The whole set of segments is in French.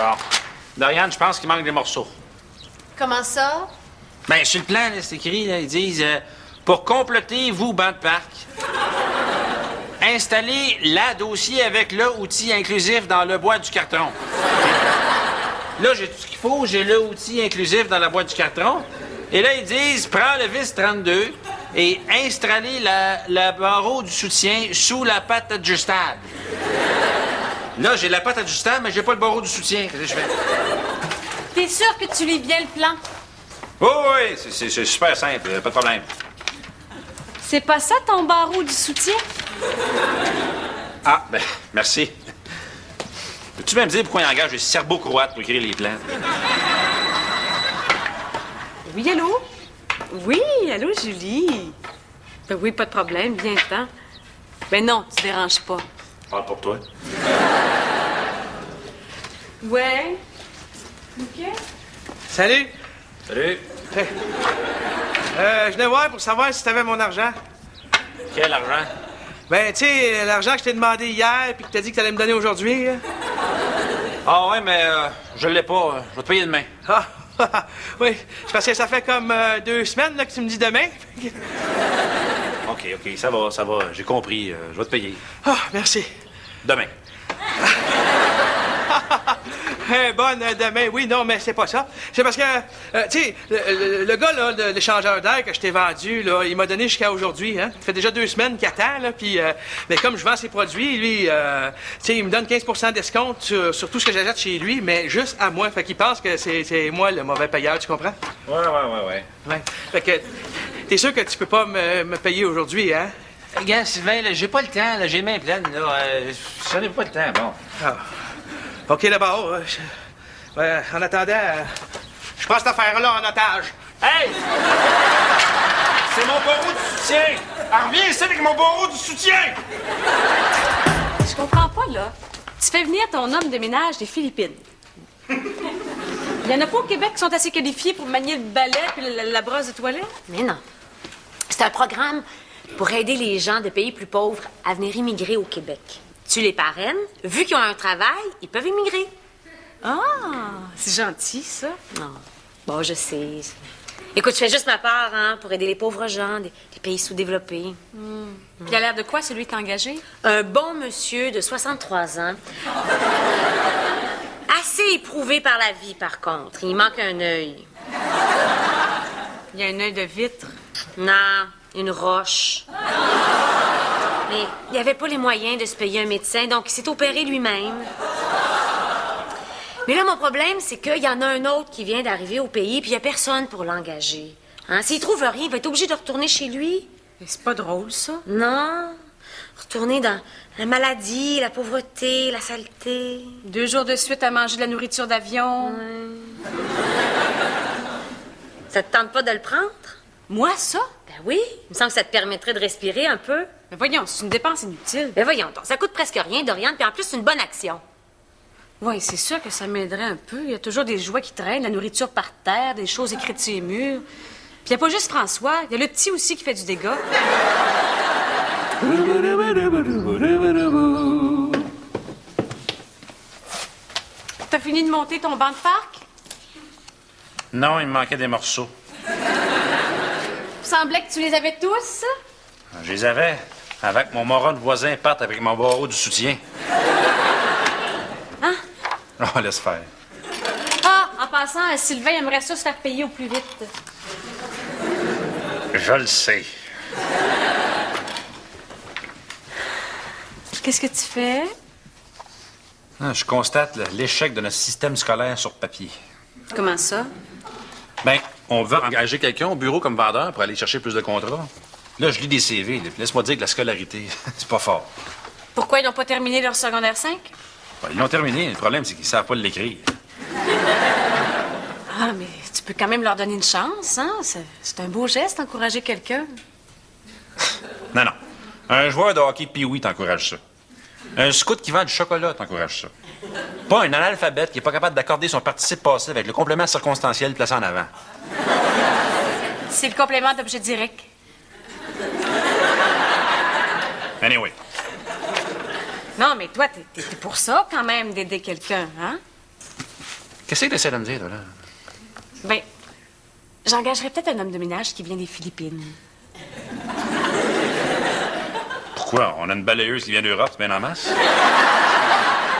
Bon. Doriane, je pense qu'il manque des morceaux. Comment ça? Ben, sur le plan, là, c'est écrit, là, ils disent pour compléter, vous, banc de parc, installez la dossier avec le outil inclusif dans le boîte du carton. Là, j'ai tout ce qu'il faut, j'ai le outil inclusif dans la boîte du carton. Et là, ils disent, prends le vis 32 et installez la barreau du soutien sous la patte adjustable. Là, j'ai la patte adjustable, mais j'ai pas le barreau du soutien. Qu'est-ce que je fais? T'es sûr que tu lis bien le plan? Oui, c'est super simple, pas de problème. C'est pas ça ton barreau du soutien? Ah, ben, merci. Peux-tu même dire pourquoi il engage des cerveaux-croates pour écrire les plans? Oui, allô? Oui, allô, Julie? Ben oui, pas de problème, viens-t'en. Ben non, tu déranges pas. Parle pour toi. Ouais. OK. Salut! Salut. Je venais voir pour savoir si t'avais mon argent. Quel argent? Ben, tu sais, l'argent que je t'ai demandé hier puis que t'as dit que t'allais me donner aujourd'hui. Là. Ah ouais, mais je l'ai pas. Je vais te payer demain. Ah, oui, c'est parce que ça fait comme 2 semaines là, que tu me dis demain. OK, ça va. J'ai compris. Je vais te payer. Ah, merci. Demain. Bonne demain. Oui, non, mais c'est pas ça. C'est parce que, tu sais, le gars, là, de l'échangeur d'air que je t'ai vendu, là, il m'a donné jusqu'à aujourd'hui, hein. Ça fait déjà 2 semaines qu'il attend, là, puis, mais comme je vends ses produits, lui, tu sais, il me donne 15 d'escompte sur tout ce que j'achète chez lui, mais juste à moi. Fait qu'il pense que c'est moi le mauvais payeur, tu comprends? Ouais. Ouais. Fait que, t'es sûr que tu peux pas me payer aujourd'hui, hein? Regarde, Sylvain, là, j'ai pas le temps, là, j'ai les mains pleines, là. J'en ai pas le temps, bon. Ah. OK, d'abord, en attendant, je prends cette affaire-là en otage. Hey! C'est mon barreau du soutien! Ah, reviens ici avec mon barreau du soutien! Je comprends pas, là. Tu fais venir ton homme de ménage des Philippines. Il y en a pas au Québec qui sont assez qualifiés pour manier le balai puis la brosse de toilette? Mais non. C'est un programme pour aider les gens de pays plus pauvres à venir immigrer au Québec. Tu les parraines. Vu qu'ils ont un travail, ils peuvent immigrer. Ah, c'est gentil, ça. Non. Bon, je sais. Écoute, je fais juste ma part, hein, pour aider les pauvres gens des pays sous-développés. Puis il a l'air de quoi, celui qui t'a engagé? Un bon monsieur de 63 ans. Assez éprouvé par la vie, par contre. Il manque un œil. Il y a un œil de vitre. Non, une roche. Mais il n'avait pas les moyens de se payer un médecin, donc il s'est opéré lui-même. Mais là, mon problème, c'est qu'il y en a un autre qui vient d'arriver au pays, puis il n'y a personne pour l'engager. Hein? S'il trouve rien, il va être obligé de retourner chez lui. Mais c'est pas drôle, ça. Non. Retourner dans la maladie, la pauvreté, la saleté. 2 jours de suite à manger de la nourriture d'avion. Ça te tente pas de le prendre? Moi, ça? Ben oui. Il me semble que ça te permettrait de respirer un peu. Mais voyons, c'est une dépense inutile. Ben voyons donc, ça coûte presque rien, Doriane, puis en plus, c'est une bonne action. Oui, c'est sûr que ça m'aiderait un peu. Il y a toujours des jouets qui traînent, la nourriture par terre, des choses écrites sur les murs. Puis il n'y a pas juste François, il y a le petit aussi qui fait du dégât. T'as fini de monter ton banc de parc? Non, il me manquait des morceaux. Il semblait que tu les avais tous. Je les avais, avant que mon moron de voisin parte avec mon barreau du soutien. Hein? Oh, laisse faire. Ah, en passant, Sylvain aimerait ça se faire payer au plus vite. Je le sais. Qu'est-ce que tu fais? Je constate l'échec de notre système scolaire sur papier. Comment ça? Ben, on veut engager quelqu'un au bureau comme vendeur pour aller chercher plus de contrats. Là, je lis des CV. Là, puis laisse-moi dire que la scolarité, c'est pas fort. Pourquoi ils n'ont pas terminé leur secondaire 5? Ben, ils l'ont terminé. Le problème, c'est qu'ils savent pas l'écrire. Ah, mais tu peux quand même leur donner une chance, hein? C'est un beau geste, encourager quelqu'un. Non. Un joueur de hockey pee-wee t'encourage ça. Un scout qui vend du chocolat t'encourage ça. Pas un analphabète qui est pas capable d'accorder son participe passé avec le complément circonstanciel placé en avant. C'est le complément d'objet direct. Anyway. Non, mais toi, t'es pour ça, quand même, d'aider quelqu'un, hein? Qu'est-ce que tu essaies de me dire, toi, là? Ben, j'engagerais peut-être un homme de ménage qui vient des Philippines. Pourquoi? On a une balayeuse qui vient d'Europe, c'est bien en masse?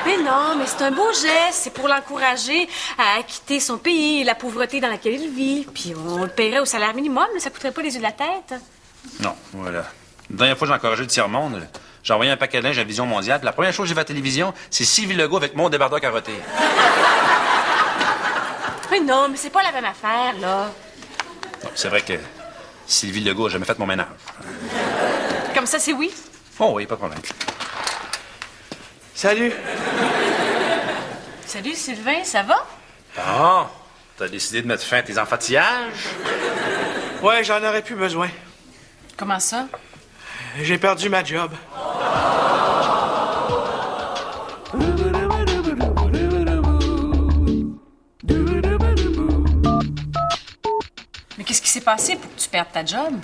Mais non, mais c'est un beau geste. C'est pour l'encourager à quitter son pays et la pauvreté dans laquelle il vit. Puis on le paierait au salaire minimum, mais ça coûterait pas les yeux de la tête. Non, voilà. La dernière fois que j'ai encouragé le tiers-monde, j'ai envoyé un paquet de linge à Vision Mondiale. Puis la première chose que j'ai vu à la télévision, c'est Sylvie Legault avec mon débardeur carotté. Mais non, mais c'est pas la même affaire, là. Non, c'est vrai que Sylvie Legault a jamais fait mon ménage. Comme ça, c'est oui. Oh oui, pas de problème. Salut. Salut, Sylvain, ça va? Bon, t'as décidé de mettre fin à tes enfantillages? Ouais, j'en aurais plus besoin. Comment ça? J'ai perdu ma job. Mais qu'est-ce qui s'est passé pour que tu perdes ta job?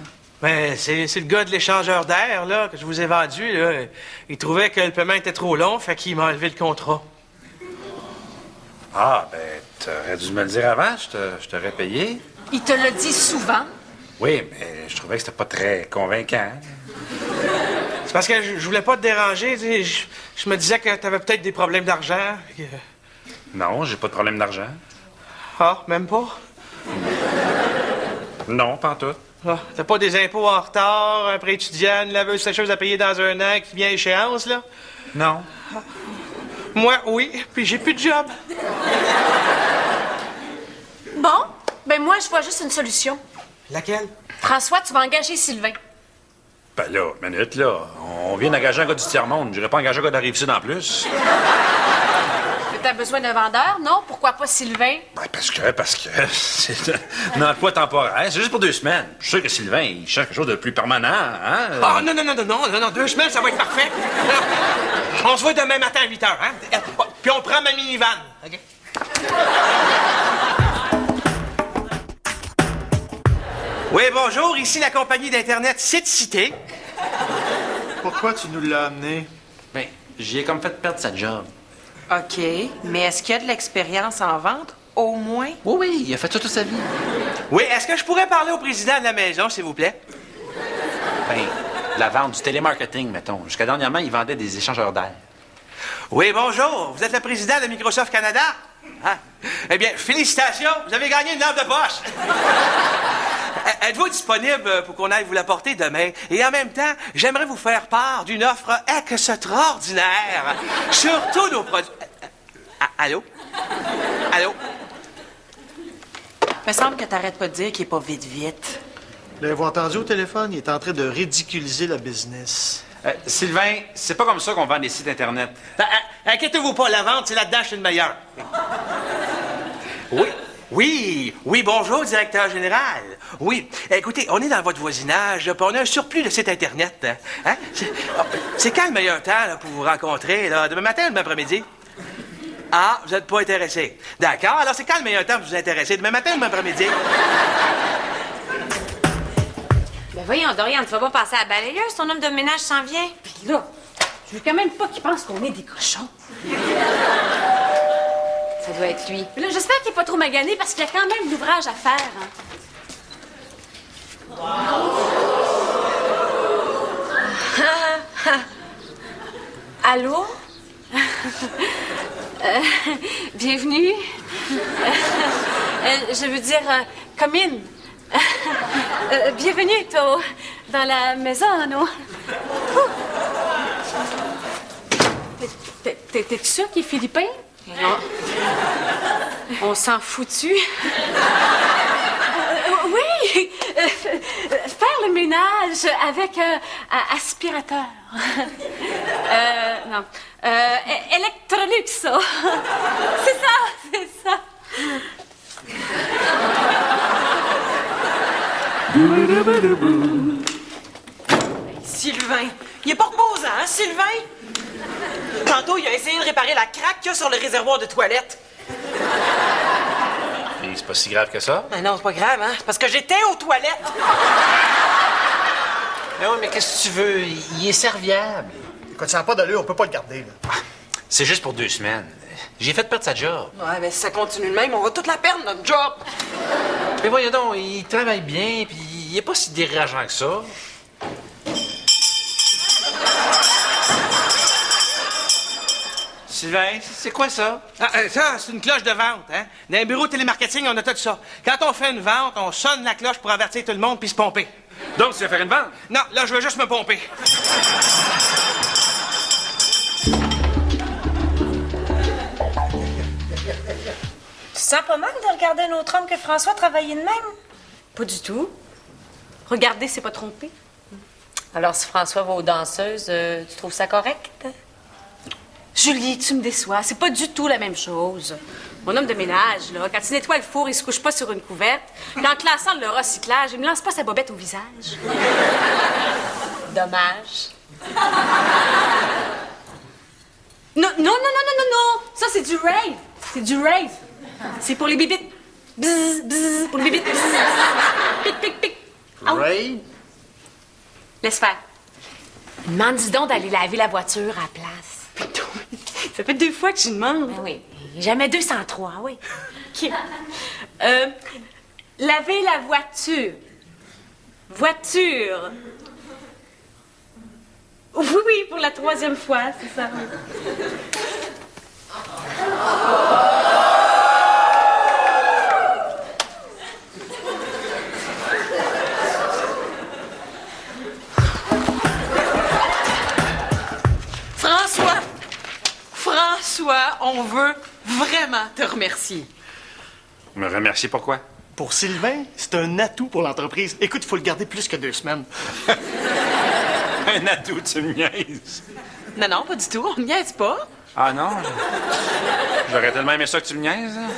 Ben, c'est le gars de l'échangeur d'air, là, que je vous ai vendu, là. Il trouvait que le paiement était trop long, fait qu'il m'a enlevé le contrat. Ah, ben, t'aurais dû me le dire avant, je t'aurais payé. Il te l'a dit souvent. Oui, mais je trouvais que c'était pas très convaincant. C'est parce que je voulais pas te déranger, tu sais. Je me disais que t'avais peut-être des problèmes d'argent. Non, j'ai pas de problème d'argent. Ah, même pas? Non, pas en tout. Ah, t'as pas des impôts en retard, un prêt étudiant, une laveuse sécheuse à payer dans un an qui vient à échéance, là? Non. Moi, oui, puis j'ai plus de job. Bon, ben moi, je vois juste une solution. Laquelle? François, tu vas engager Sylvain. Ben là, minute, là. On vient d'engager un gars du tiers-monde. J'aurais pas engagé un gars de la Rive-Sud en plus. Mais t'as besoin d'un vendeur, non? Pourquoi pas Sylvain? Ben, parce que c'est un emploi temporaire. C'est juste pour 2 semaines. Je suis sûr que Sylvain, il cherche quelque chose de plus permanent, hein? Ah, non, 2 semaines, ça va être parfait. On se voit demain matin à 8 h, hein? Puis on prend ma minivan, OK? Oui, bonjour, ici la compagnie d'Internet Site Cité. Pourquoi tu nous l'as amené? Ben, j'y ai comme fait perdre sa job. OK, mais est-ce qu'il y a de l'expérience en vente, au moins? Oui, il a fait ça toute sa vie. Oui, est-ce que je pourrais parler au président de la maison, s'il vous plaît? Ben, la vente du télémarketing, mettons. Jusqu'à dernièrement, il vendait des échangeurs d'air. Oui, bonjour, vous êtes le président de Microsoft Canada? Hein? Eh bien, félicitations, vous avez gagné une lampe de poche. Êtes-vous disponible pour qu'on aille vous l'apporter demain? Et en même temps, j'aimerais vous faire part d'une offre extraordinaire sur tous nos produits. Allô? Allô? Il me semble que t'arrêtes pas de dire qu'il est pas vite. L'avez-vous entendu au téléphone? Il est en train de ridiculiser le business. Sylvain, c'est pas comme ça qu'on vend des sites Internet. Inquiétez-vous pas, la vente, c'est là-dedans, je suis le meilleur. Oui, bonjour, directeur général. Oui, écoutez, on est dans votre voisinage, puis on a un surplus de site Internet. Hein? C'est quand le meilleur temps là, pour vous rencontrer? Là? Demain matin ou demain après-midi? Ah, vous n'êtes pas intéressé. D'accord, alors c'est quand le meilleur temps pour vous intéresser? Demain matin ou demain après-midi? Ben voyons, Dorian, tu vas pas passer à la balayeuse, ton homme de ménage s'en vient. Puis là, je veux quand même pas qu'il pense qu'on est des cochons. Ça doit être lui. Mais là, j'espère qu'il est pas trop magané parce qu'il y a quand même de l'ouvrage à faire. Hein. Allô? Bienvenue. Je veux dire, come in. Bienvenue, toi, dans la maison, non? T'es sûr qu'il est philippin? Non. On s'en fout-tu? Oui! Faire le ménage avec aspirateur. Non. Electrolux, ça. C'est ça. Sylvain, il est pas reposant, hein, Sylvain? Tantôt, il a essayé de réparer la craque qu'il y a sur le réservoir de toilette. Et c'est pas si grave que ça. Ah non, c'est pas grave, hein? C'est parce que j'étais aux toilettes. Mais oui, mais qu'est-ce que tu veux? Il est serviable. Écoute, ça n'a pas d'allure, on peut pas le garder, là. C'est juste pour 2 semaines. J'ai fait perdre sa job. Ouais, mais si ça continue de même, on va toute la perdre, notre job. Mais voyons donc, il travaille bien, puis il est pas si dérangeant que ça. Sylvain, c'est quoi ça? Ah, ça, c'est une cloche de vente, hein? Dans un bureau de télémarketing, on a tout ça. Quand on fait une vente, on sonne la cloche pour avertir tout le monde puis se pomper. Donc, tu vas faire une vente? Non, là, je veux juste me pomper. Tu te sens pas mal de regarder un autre homme que François travailler de même? Pas du tout. Regardez, c'est pas trompé. Alors, si François va aux danseuses, tu trouves ça correct? Julie, tu me déçois. C'est pas du tout la même chose. Mon homme de ménage, là, quand il nettoie le four, il se couche pas sur une couverte. Puis en classant le recyclage, il me lance pas sa bobette au visage. Dommage. Non, non, non, non, non, non, non! Ça, c'est du rave. C'est du rave. C'est pour les bibites. Bzz, bzz, pour les bibites. Bzz, bzz. Pic, pic, pic. Ray? Laisse faire. Demande dis donc d'aller laver la voiture à la place. Ça fait 2 fois que je demande. Ben oui. Jamais 203, oui. OK. Laver la voiture. Voiture. Oui, oui, pour la 3e fois, c'est ça. François, on veut vraiment te remercier. Me remercier pourquoi? Pour Sylvain, c'est un atout pour l'entreprise. Écoute, il faut le garder plus que 2 semaines. Un atout, tu me niaises. Non, non, pas du tout. On ne niaise pas. Ah non? J'aurais tellement aimé ça que tu me niaises. Hein?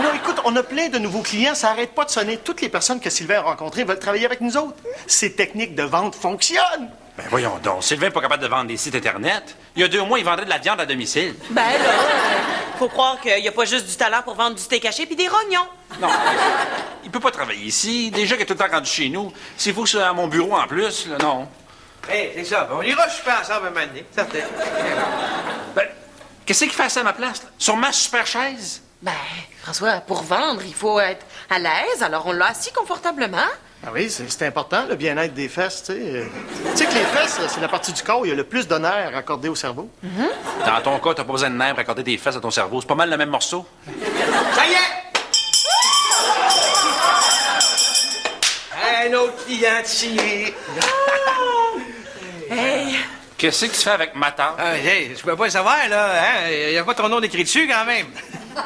Non, écoute, on a plein de nouveaux clients. Ça arrête pas de sonner. Toutes les personnes que Sylvain a rencontrées veulent travailler avec nous autres. Ces techniques de vente fonctionnent. Ben voyons donc, Sylvain n'est pas capable de vendre des sites Internet. Il y a 2 mois, il vendrait de la viande à domicile. Ben là, faut croire qu'il n'y a pas juste du talent pour vendre du steak haché puis des rognons. Non, il peut pas travailler ici. Déjà qu'il est tout le temps rendu chez nous. S'il faut que c'est à mon bureau en plus, là, non. Hey, c'est ça. On ira super ensemble un moment donné, certain. Ben, qu'est-ce qu'il fait ça à ma place, là? Sur ma super chaise? Ben, François, pour vendre, il faut être à l'aise, alors on l'a assis confortablement. Ah oui, c'est important, le bien-être des fesses, tu sais. Tu sais que les fesses, c'est la partie du corps où il y a le plus d'honneur accordé au cerveau. Dans ton cas, t'as pas besoin de nerfs pour accorder tes fesses à ton cerveau. C'est pas mal le même morceau. Ça y est! Un autre client ici. Hey, Qu'est-ce que tu fais avec ma tarte? Ah, hey, je peux pas le savoir, là. Hein? Il n'y a pas ton nom écrit dessus, quand même. Oh!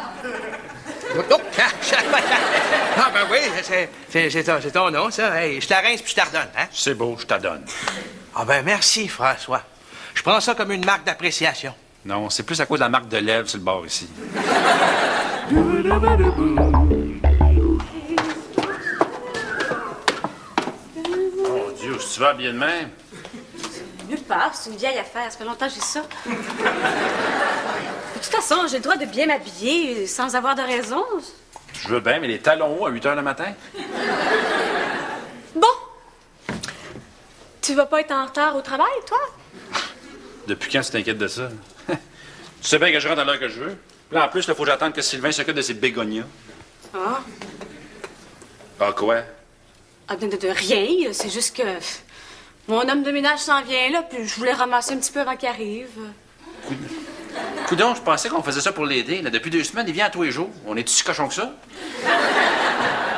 Ah, ben oui, c'est ton nom, ça. Hey, je te la rince puis je te la redonne, hein? C'est beau, je t'adonne. Ah, ben merci, François. Je prends ça comme une marque d'appréciation. Non, c'est plus à cause de la marque de lèvres sur le bord ici. Oh Dieu, si tu vas bien de même. Nulle part, c'est une vieille affaire. Ça fait longtemps que j'ai ça. De toute façon, j'ai le droit de bien m'habiller sans avoir de raison. Je veux bien, mais les talons hauts à 8 h le matin? Bon. Tu vas pas être en retard au travail, toi? Depuis quand tu t'inquiètes de ça? Tu sais bien que je rentre à l'heure que je veux. Là, en plus, il faut que j'attende que Sylvain s'occupe de ses bégonias. Ah. Ah, quoi? Ah, de rien. C'est juste que mon homme de ménage s'en vient là, puis je voulais ramasser un petit peu avant qu'il arrive. Coudon, je pensais qu'on faisait ça pour l'aider. Là, depuis 2 semaines, il vient à tous les jours. On est-tu si cochon que ça?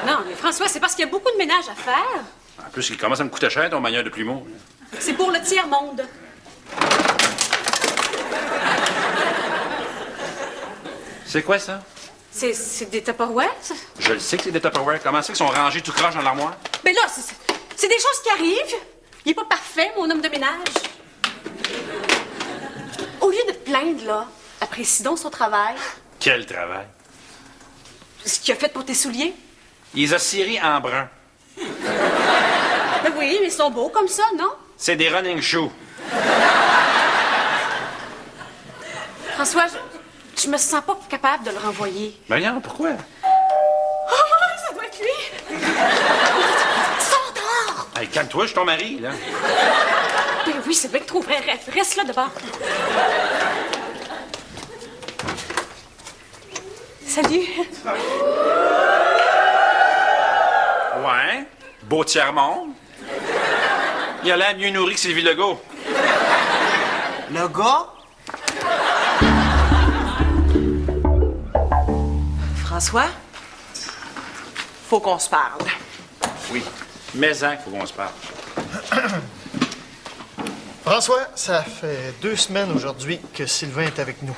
Non, mais François, c'est parce qu'il y a beaucoup de ménage à faire. En plus, il commence à me coûter cher, ton manière de plumeau. C'est pour le tiers-monde. C'est quoi, ça? C'est des Tupperware, ça? Je le sais que c'est des Tupperware. Comment ça qu'ils sont rangés tout croche dans l'armoire? Mais là, c'est des choses qui arrivent. Il est pas parfait, mon homme de ménage. Au lieu de te plaindre, là, apprécie donc son travail. Quel travail! Ce qu'il a fait pour tes souliers. Il les a cirés en brun. Ben oui, mais ils sont beaux comme ça, non? C'est des running shoes. François, je me sens pas capable de le renvoyer. Ben non, pourquoi? Ah, ça doit être lui! Sors dehors! Hey, calme-toi, je suis ton mari, là. Ben oui, c'est vrai que trouverais. Reste là, d'abord. salut. Ouais. Beau tiers-monde. Il a l'air mieux nourri que Sylvie Legault. Le gars? François? Faut qu'on se parle. Oui. Mais il faut qu'on se parle. François, ça fait 2 semaines aujourd'hui que Sylvain est avec nous.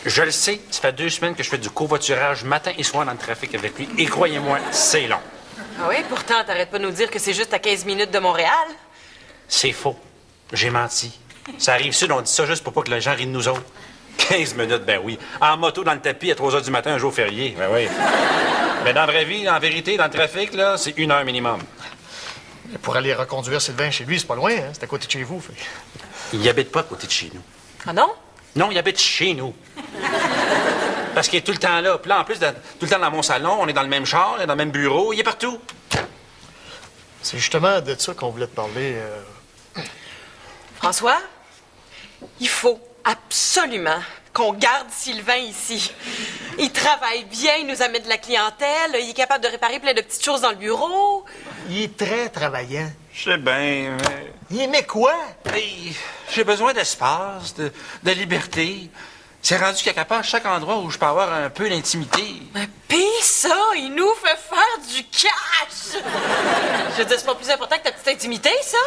Je le sais, ça fait 2 semaines que je fais du covoiturage matin et soir dans le trafic avec lui. Et croyez-moi, c'est long. Ah oui, pourtant, t'arrêtes pas de nous dire que c'est juste à 15 minutes de Montréal. C'est faux. J'ai menti. Ça arrive sud, on dit ça juste pour pas que les gens rient de nous autres. 15 minutes, ben oui. En moto dans le tapis à 3 h du matin, un jour férié, ben oui. Mais dans la vraie vie, en vérité, dans le trafic, là, c'est 1 heure minimum. Mais pour aller reconduire Sylvain chez lui, c'est pas loin, hein? C'est à côté de chez vous. Fait. Il habite pas à côté de chez nous. Ah non? Non, il habite chez nous. Parce qu'il est tout le temps là. Puis là, en plus, tout le temps dans mon salon, on est dans le même char, dans le même bureau, il est partout. C'est justement de ça qu'on voulait te parler. François, il faut absolument qu'on garde Sylvain ici. Il travaille bien, il nous amène de la clientèle, il est capable de réparer plein de petites choses dans le bureau. Il est très travaillant. Je sais bien, mais... Il aimait quoi? Hey, j'ai besoin d'espace, de liberté. C'est rendu quelque part à chaque endroit où je peux avoir un peu d'intimité. Mais pis ça, il nous fait faire du cash! Je veux dire, c'est pas plus important que ta petite intimité, ça?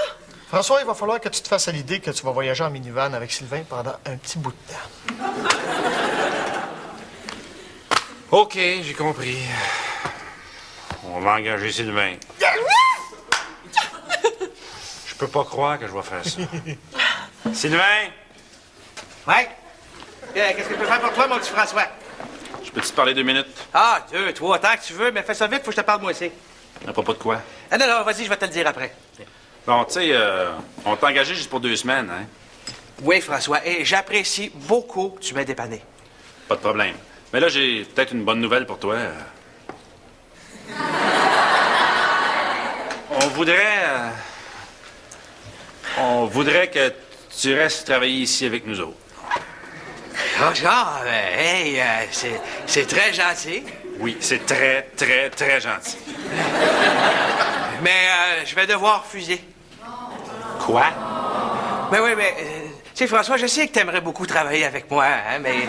François, il va falloir que tu te fasses à l'idée que tu vas voyager en minivan avec Sylvain pendant un petit bout de temps. OK, j'ai compris. On va engager Sylvain. Je peux pas croire que je vais faire ça. Sylvain! Ouais? Qu'est-ce que je peux faire pour toi, mon petit François? Je peux te parler 2 minutes? Ah, 2, 3, tant que tu veux, mais fais ça vite, faut que je te parle moi aussi. À propos de quoi? Ah non, non, vas-y, je vais te le dire après. Bon, tu sais, on t'a engagé juste pour 2 semaines, hein? Oui, François, et j'apprécie beaucoup que tu m'aies dépanné. Pas de problème. Mais là, j'ai peut-être une bonne nouvelle pour toi. On voudrait que tu restes travailler ici avec nous autres. Ah, genre, c'est très gentil. Oui, c'est très, très, très gentil. Mais je vais devoir refuser. Quoi? Ben oui, mais... tu sais, François, je sais que t'aimerais beaucoup travailler avec moi, hein, mais...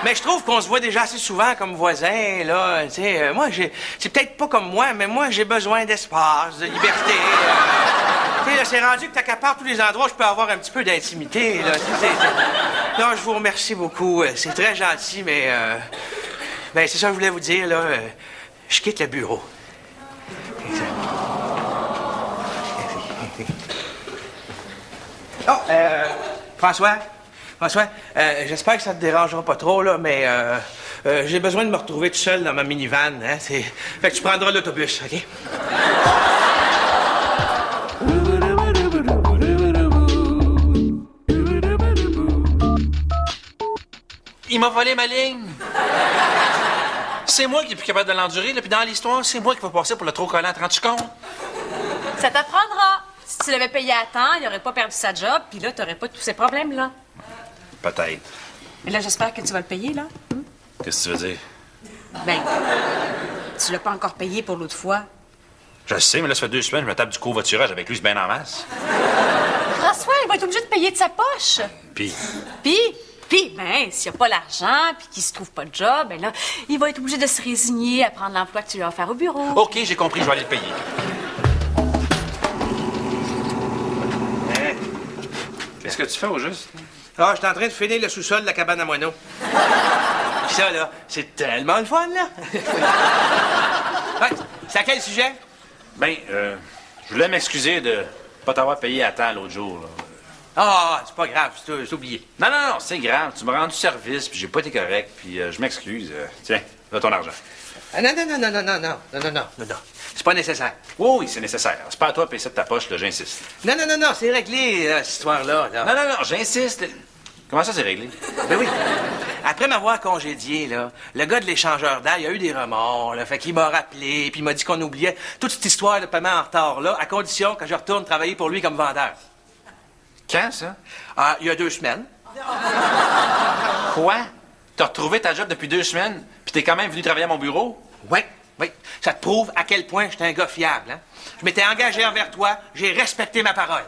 mais je trouve qu'on se voit déjà assez souvent comme voisins, là. Tu sais, moi, c'est peut-être pas comme moi, mais moi, j'ai besoin d'espace, de liberté. Tu sais, là, c'est rendu que t'accapares tous les endroits où je peux avoir un petit peu d'intimité, là. Non, je vous remercie beaucoup. C'est très gentil, mais... ben, c'est ça que je voulais vous dire, là. Je quitte le bureau. Oh, François, j'espère que ça te dérangera pas trop, là, mais j'ai besoin de me retrouver tout seul dans ma minivan, hein, Fait que tu prendras l'autobus, OK? Il m'a volé ma ligne! C'est moi qui est plus capable de l'endurer, là, puis dans l'histoire, c'est moi qui va passer pour le trop collant, te rends-tu compte? Ça t'apprendra. Si tu l'avais payé à temps, il aurait pas perdu sa job, puis là, t'aurais pas tous ces problèmes-là. Peut-être. Mais là, j'espère que tu vas le payer, là. Qu'est-ce que tu veux dire? Ben, tu l'as pas encore payé pour l'autre fois. Je sais, mais là, ça fait 2 semaines, je me tape du covoiturage avec lui, c'est bien en masse. François, il va être obligé de payer de sa poche. Puis, Puis, ben, s'il n'y a pas l'argent, puis qu'il se trouve pas de job, ben là, il va être obligé de se résigner à prendre l'emploi que tu lui as offert au bureau. OK, j'ai compris, je vais aller le payer. Qu'est-ce que tu fais au juste? Ah, je suis en train de finir le sous-sol de la cabane à moineaux. Puis ça, là, c'est tellement le fun, là. Ouais, c'est à quel sujet? Ben, je voulais m'excuser de pas t'avoir payé à temps l'autre jour, là. Ah, c'est pas grave, c'est oublié. Non, c'est grave. Tu m'as rendu service, puis j'ai pas été correct, puis je m'excuse. Tiens, là, ton argent. Ah, non. C'est pas nécessaire. Oui, c'est nécessaire. C'est pas à toi de payer ça de ta poche, là, j'insiste. Non, c'est réglé, cette histoire-là. Là. Non, j'insiste. Comment ça, c'est réglé? Ben oui. Après m'avoir congédié, là, le gars de l'échangeur d'air, il a eu des remords, là, fait qu'il m'a rappelé, puis il m'a dit qu'on oubliait toute cette histoire de paiement en retard, là, à condition que je retourne travailler pour lui comme vendeur. Quand, ça? Ah, il y a 2 semaines. Quoi? T'as retrouvé ta job depuis 2 semaines, puis t'es quand même venu travailler à mon bureau? Oui, oui. Ça te prouve à quel point j'étais un gars fiable, hein? Je m'étais engagé envers toi, j'ai respecté ma parole.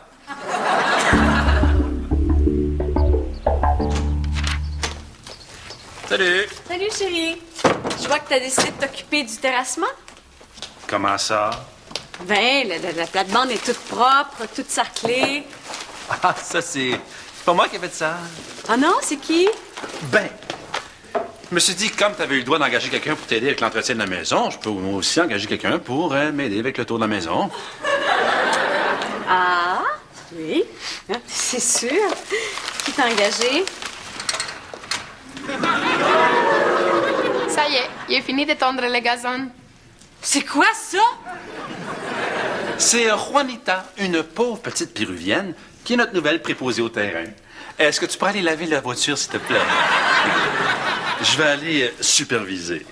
Salut! Salut, chérie. Je vois que t'as décidé de t'occuper du terrassement. Comment ça? Ben, la plate-bande est toute propre, toute sarclée. Ah, ça, c'est pas moi qui ai fait ça. Ah non, c'est qui? Ben, je me suis dit, comme tu avais eu le droit d'engager quelqu'un pour t'aider avec l'entretien de la maison, je peux moi aussi engager quelqu'un pour m'aider avec le tour de la maison. Ah, oui. Hein, c'est sûr. Qui t'a engagé? Ça y est, il est fini de tondre le gazon. C'est quoi ça? C'est Juanita, une pauvre petite péruvienne, qui est notre nouvelle préposée au terrain. Est-ce que tu peux aller laver la voiture, s'il te plaît? Je vais aller superviser.